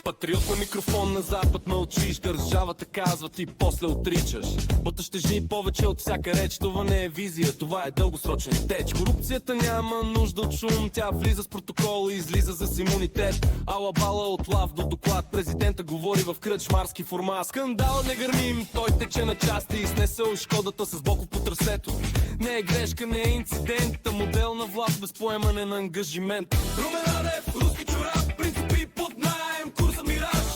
Патриот на микрофон на запад мълчиш, държавата казват и после отричаш. Буташ тежи повече от всяка реч, това не е визия, това е дългосрочен теч. Корупцията няма нужда от шум, тя влиза с протокол и излиза за имунитет. Ала бала от лав до доклад, президента говори в кръчмарски формат. Скандал не гърмим, той тече на части и снесъл Шкодата с Боков по трасето. Не е грешка, не е инцидент, а модел на власт без поемане на ангажимент. Румен Радев, руски чорап, принципи под наем, курса мираж.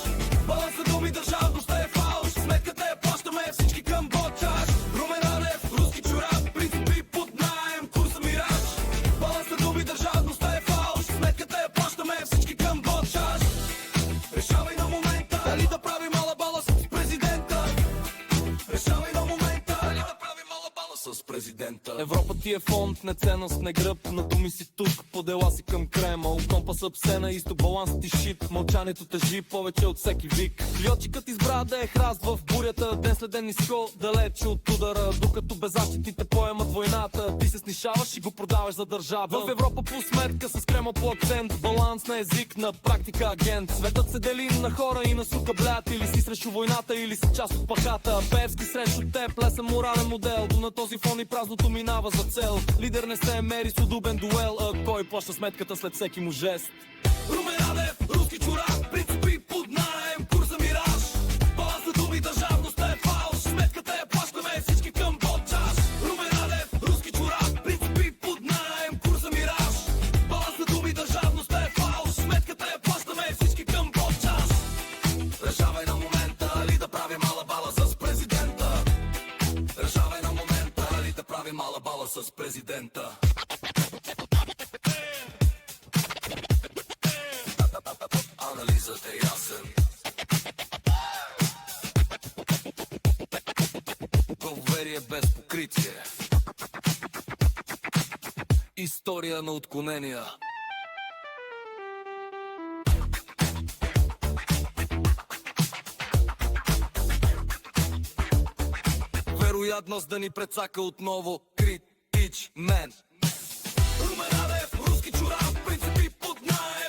Баланс на думи, държавността е фалш, сметката я плащаме всички към Ботчаш. Румен Радев, руски чорап, принципи под наем, курса мираж. Баланс на думи, държавността е фалш, сметката я плащаме всички към Ботчаш. Решавай на момента, дали да прави мала бала с президента. Решавай на момента, дали да прави мала бала с президента. Европа ти е фонд, не ценност, не гръб. На думи си тук, по дела си към Кремъл. Компаса псена, изток баланс ти шип. Мълчанието тежи повече от всеки вик. Льотчикът избра да е храст в бурята. Ден след ден изко, далече от удара. Докато беззащитните поемат войната, ти се снишаваш и го продаваш за държава. В Европа по сметка, с Кремъл по акцент. Баланс на език, на практика агент. Светът се дели на хора и на сука, блят. Или си срещу войната, или си част от пахата. Певски срещу теб, лесен морален модел. Но на този фон и празното минава за цел. Лидер не се мери с удобен дуел, а кой плаща сметката след всеки му жест? Румен Радев, руски чорап, принципи под наем, курса мираж. Баланс на думи, държавността е фалш, сметката я плащаме всички към Ботчаш. Румен Радев, руски чорап, принципи под наем, курса мираж. Баланс на думи, държавността е фалш, сметката я плащаме всички към Ботчаш. Решавай на момента, дали да прави мала бала с президента. Решавай на момента, дали да прави мала бала с президента. Анализът е ясен. Доверие без покритие. История на отклонения. Вероятност да ни прецака отново критич мен. Румен Радев, руски чорап, принципи под наем.